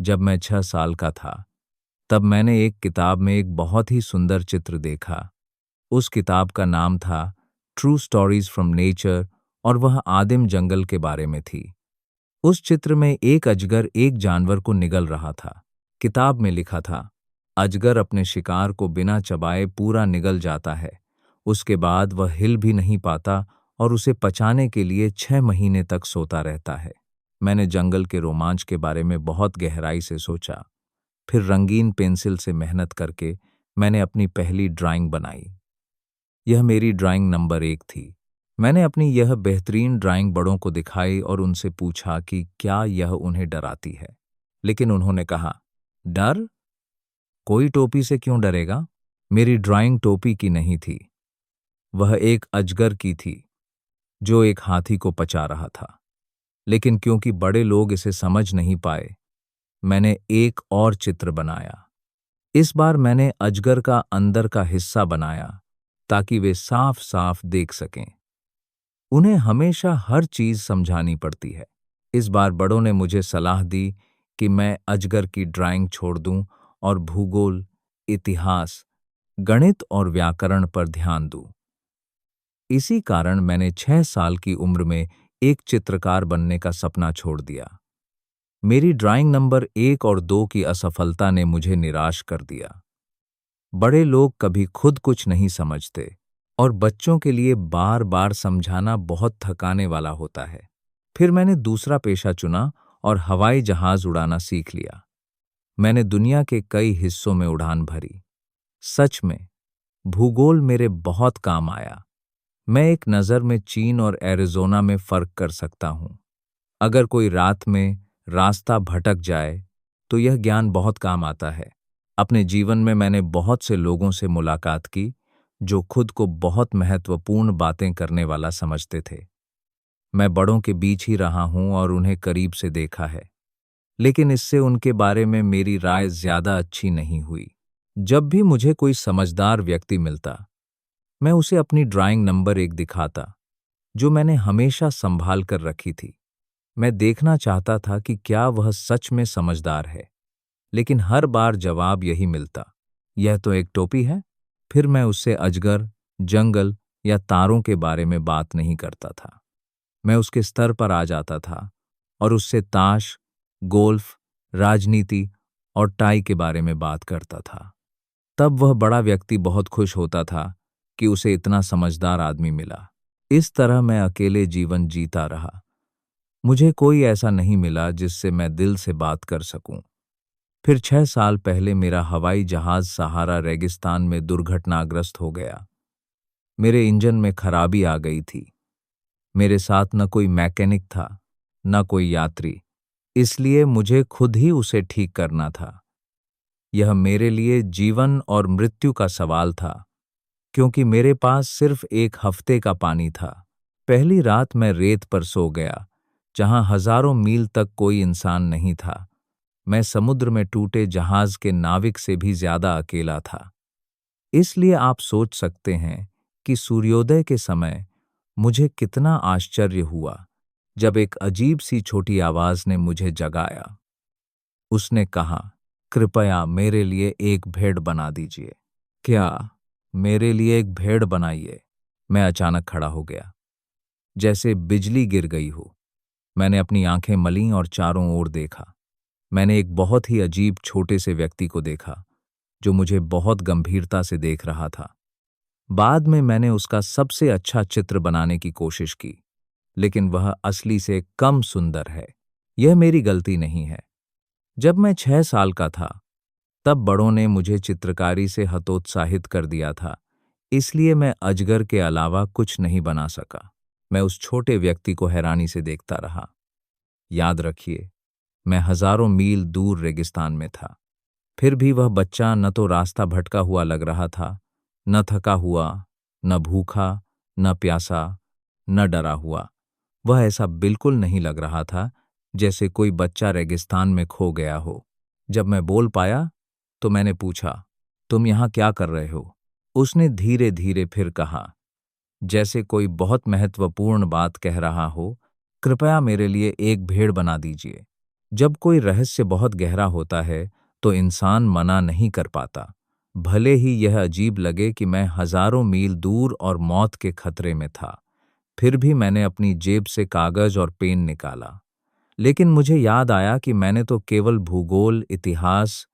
जब मैं 6 साल का था, तब मैंने एक किताब में एक बहुत ही सुंदर चित्र देखा। उस किताब का नाम था ट्रू स्टोरीज फ्रॉम नेचर और वह आदिम जंगल के बारे में थी। उस चित्र में एक अजगर एक जानवर को निगल रहा था। किताब में लिखा था, अजगर अपने शिकार को बिना चबाए पूरा निगल जाता है। उसके बाद वह हिल भी नहीं पाता और उसे पचाने के लिए 6 महीने तक सोता रहता है। मैंने जंगल के रोमांच के बारे में बहुत गहराई से सोचा। फिर रंगीन पेंसिल से मेहनत करके मैंने अपनी पहली ड्राइंग बनाई। यह मेरी ड्राइंग नंबर 1 थी। मैंने अपनी यह बेहतरीन ड्राइंग बड़ों को दिखाई और उनसे पूछा कि क्या यह उन्हें डराती है। लेकिन उन्होंने कहा, डर? कोई टोपी से क्यों डरेगा? मेरी ड्राइंग टोपी की नहीं थी। वह एक अजगर की थी, जो एक हाथी को पचा रहा था। लेकिन क्योंकि बड़े लोग इसे समझ नहीं पाए, मैंने एक और चित्र बनाया। इस बार मैंने अजगर का अंदर का हिस्सा बनाया ताकि वे साफ साफ देख सकें। उन्हें हमेशा हर चीज समझानी पड़ती है। इस बार बड़ों ने मुझे सलाह दी कि मैं अजगर की ड्राइंग छोड़ दूं और भूगोल, इतिहास, गणित और व्याकरण पर ध्यान दूं। इसी कारण मैंने 6 साल की उम्र में एक चित्रकार बनने का सपना छोड़ दिया। मेरी ड्राइंग नंबर 1 और 2 की असफलता ने मुझे निराश कर दिया। बड़े लोग कभी खुद कुछ नहीं समझते और बच्चों के लिए बार बार समझाना बहुत थकाने वाला होता है। फिर मैंने दूसरा पेशा चुना और हवाई जहाज उड़ाना सीख लिया। मैंने दुनिया के कई हिस्सों में उड़ान भरी। सच में, भूगोल मेरे बहुत काम आया। मैं एक नज़र में चीन और एरिज़ोना में फ़र्क कर सकता हूँ। अगर कोई रात में रास्ता भटक जाए, तो यह ज्ञान बहुत काम आता है। अपने जीवन में मैंने बहुत से लोगों से मुलाकात की, जो खुद को बहुत महत्वपूर्ण बातें करने वाला समझते थे। मैं बड़ों के बीच ही रहा हूँ और उन्हें करीब से देखा है, लेकिन इससे उनके बारे में मेरी राय ज़्यादा अच्छी नहीं हुई। जब भी मुझे कोई समझदार व्यक्ति मिलता, मैं उसे अपनी ड्राइंग नंबर 1 दिखाता, जो मैंने हमेशा संभाल कर रखी थी। मैं देखना चाहता था कि क्या वह सच में समझदार है, लेकिन हर बार जवाब यही मिलता, यह तो एक टोपी है। फिर मैं उससे अजगर, जंगल या तारों के बारे में बात नहीं करता था। मैं उसके स्तर पर आ जाता था और उससे ताश, गोल्फ, राजनीति और टाई के बारे में बात करता था। तब वह बड़ा व्यक्ति बहुत खुश होता था कि उसे इतना समझदार आदमी मिला। इस तरह मैं अकेले जीवन जीता रहा। मुझे कोई ऐसा नहीं मिला जिससे मैं दिल से बात कर सकूं। फिर 6 साल पहले मेरा हवाई जहाज सहारा रेगिस्तान में दुर्घटनाग्रस्त हो गया। मेरे इंजन में खराबी आ गई थी। मेरे साथ न कोई मैकेनिक था, न कोई यात्री, इसलिए मुझे खुद ही उसे ठीक करना था। यह मेरे लिए जीवन और मृत्यु का सवाल था, क्योंकि मेरे पास सिर्फ 1 हफ्ते का पानी था। पहली रात मैं रेत पर सो गया, जहां हजारों मील तक कोई इंसान नहीं था। मैं समुद्र में टूटे जहाज के नाविक से भी ज्यादा अकेला था। इसलिए आप सोच सकते हैं कि सूर्योदय के समय मुझे कितना आश्चर्य हुआ जब एक अजीब सी छोटी आवाज ने मुझे जगाया। उसने कहा, कृपया मेरे लिए एक भेड़ बना दीजिए। क्या? मेरे लिए एक भेड़ बनाइए? मैं अचानक खड़ा हो गया, जैसे बिजली गिर गई हो। मैंने अपनी आंखें मलीं और चारों ओर देखा। मैंने एक बहुत ही अजीब छोटे से व्यक्ति को देखा, जो मुझे बहुत गंभीरता से देख रहा था। बाद में मैंने उसका सबसे अच्छा चित्र बनाने की कोशिश की, लेकिन वह असली से कम सुंदर है। यह मेरी गलती नहीं है। जब मैं 6 साल का था, तब बड़ों ने मुझे चित्रकारी से हतोत्साहित कर दिया था, इसलिए मैं अजगर के अलावा कुछ नहीं बना सका। मैं उस छोटे व्यक्ति को हैरानी से देखता रहा। याद रखिए, मैं हजारों मील दूर रेगिस्तान में था। फिर भी वह बच्चा न तो रास्ता भटका हुआ लग रहा था, न थका हुआ, न भूखा, न प्यासा, न डरा हुआ। वह ऐसा बिल्कुल नहीं लग रहा था जैसे कोई बच्चा रेगिस्तान में खो गया हो। जब मैं बोल पाया, तो मैंने पूछा, तुम यहाँ क्या कर रहे हो? उसने धीरे धीरे फिर कहा, जैसे कोई बहुत महत्वपूर्ण बात कह रहा हो, कृपया मेरे लिए एक भेड़ बना दीजिए। जब कोई रहस्य बहुत गहरा होता है तो इंसान मना नहीं कर पाता, भले ही यह अजीब लगे कि मैं हजारों मील दूर और मौत के खतरे में था। फिर भी मैंने अपनी जेब से कागज और पेन निकाला। लेकिन मुझे याद आया कि मैंने तो केवल भूगोल, इतिहास,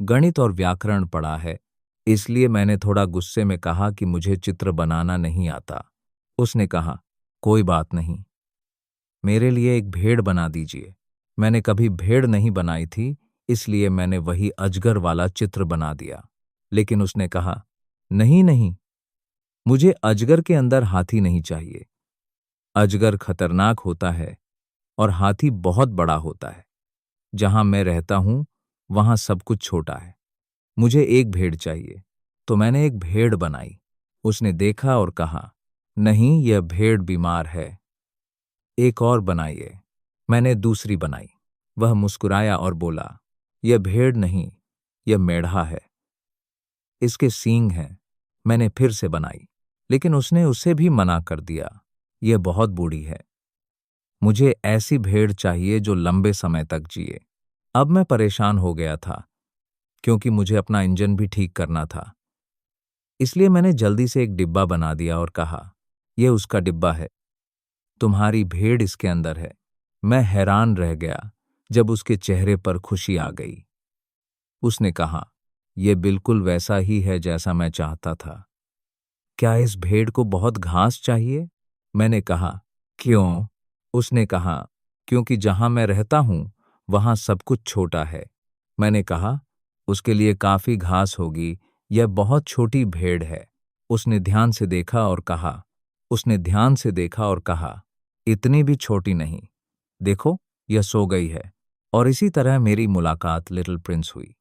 गणित और व्याकरण पढ़ा है। इसलिए मैंने थोड़ा गुस्से में कहा कि मुझे चित्र बनाना नहीं आता। उसने कहा, कोई बात नहीं, मेरे लिए एक भेड़ बना दीजिए। मैंने कभी भेड़ नहीं बनाई थी, इसलिए मैंने वही अजगर वाला चित्र बना दिया। लेकिन उसने कहा, नहीं नहीं, मुझे अजगर के अंदर हाथी नहीं चाहिए। अजगर खतरनाक होता है और हाथी बहुत बड़ा होता है। जहां मैं रहता हूं वहां सब कुछ छोटा है। मुझे एक भेड़ चाहिए। तो मैंने एक भेड़ बनाई। उसने देखा और कहा, नहीं, यह भेड़ बीमार है। एक और बनाइए। मैंने दूसरी बनाई। वह मुस्कुराया और बोला, यह भेड़ नहीं, यह मेढ़ा है। इसके सींग हैं। मैंने फिर से बनाई, लेकिन उसने उसे भी मना कर दिया। यह बहुत बूढ़ी है। मुझे ऐसी भेड़ चाहिए जो लंबे समय तक जिए। अब मैं परेशान हो गया था, क्योंकि मुझे अपना इंजन भी ठीक करना था। इसलिए मैंने जल्दी से एक डिब्बा बना दिया और कहा, यह उसका डिब्बा है, तुम्हारी भेड़ इसके अंदर है। मैं हैरान रह गया जब उसके चेहरे पर खुशी आ गई। उसने कहा, यह बिल्कुल वैसा ही है जैसा मैं चाहता था। क्या इस भेड़ को बहुत घास चाहिए? मैंने कहा, क्यों? उसने कहा, क्योंकि जहां मैं रहता हूं वहां सब कुछ छोटा है। मैंने कहा, उसके लिए काफी घास होगी, यह बहुत छोटी भेड़ है। उसने ध्यान से देखा और कहा, इतनी भी छोटी नहीं। देखो, यह सो गई है। और इसी तरह मेरी मुलाकात लिटिल प्रिंस हुई।